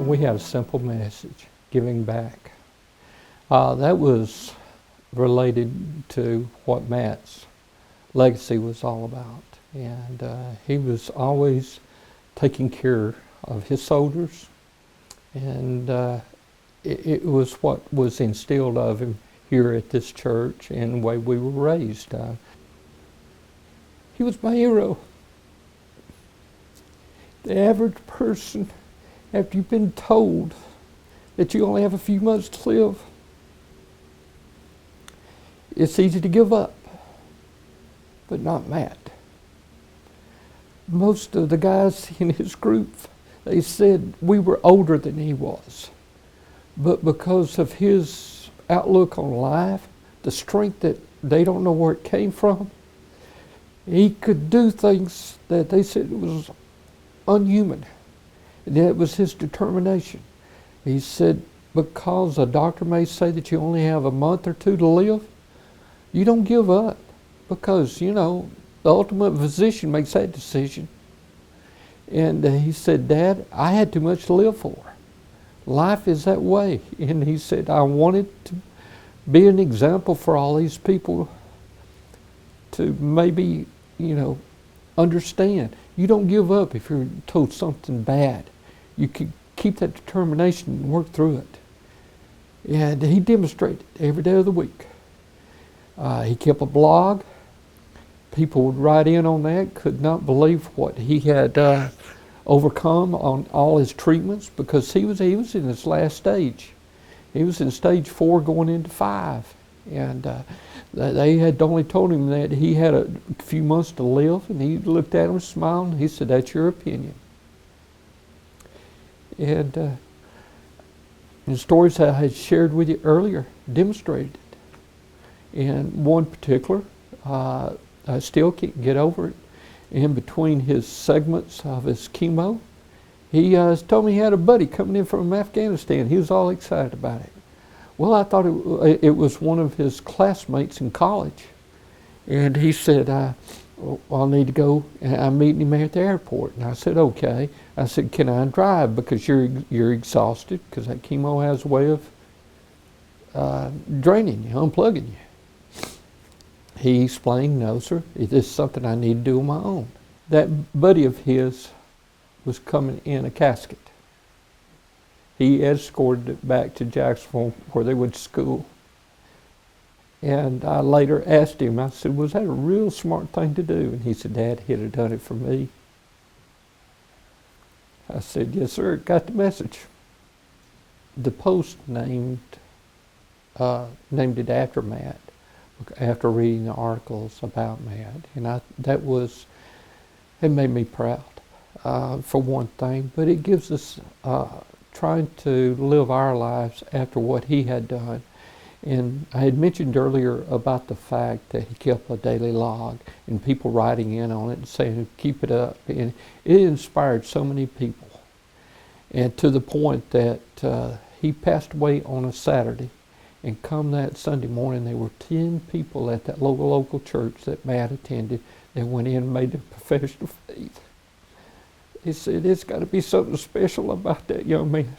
we had a simple message, giving back. That was related to what Matt's legacy was all about. And he was always taking care of his soldiers, and it was what was instilled of him here at this church and the way we were raised. He was my hero. The average person, after you've been told that you only have a few months to live, it's easy to give up, but not Matt. Most of the guys in his group, they said we were older than he was. But because of his outlook on life, the strength that they don't know where it came from, he could do things that they said was unhuman. And that was his determination. He said, because a doctor may say that you only have a month or two to live, you don't give up. Because, you know, the ultimate physician makes that decision. And he said, Dad, I had too much to live for. Life is that way. And he said, I wanted to be an example for all these people to maybe, you know, understand. You don't give up if you're told something bad. You can keep that determination and work through it. And he demonstrated every day of the week. He kept a blog. People would write in on that, could not believe what he had overcome on all his treatments, because he was in his last stage. He was in stage 4 going into 5. And they had only told him that he had a few months to live, and he looked at him, smiled, and he said, that's your opinion. And the stories I had shared with you earlier demonstrated it. And one particular, I still can't get over it. In between his segments of his chemo, he told me he had a buddy coming in from Afghanistan. He was all excited about it. Well, I thought it was one of his classmates in college. And he said, I'll need to go, and I'm meeting him at the airport. And I said, okay. I said, can I drive? Because you're exhausted, because that chemo has a way of draining you, unplugging you. He explained, no, sir, it is something I need to do on my own. That buddy of his was coming in a casket. He escorted it back to Jacksonville where they went to school. And I later asked him, I said, was that a real smart thing to do? And he said, Dad, he'd have done it for me. I said, yes, sir, got the message. The Post named it after Matt, after reading the articles about Matt. And it made me proud, for one thing, but it gives us trying to live our lives after what he had done. And I had mentioned earlier about the fact that he kept a daily log and people writing in on it and saying, keep it up. And it inspired so many people. And to the point that he passed away on a Saturday. And come that Sunday morning, there were 10 people at that local church that Matt attended that went in and made a profession of faith. He said, it's got to be something special about that young man.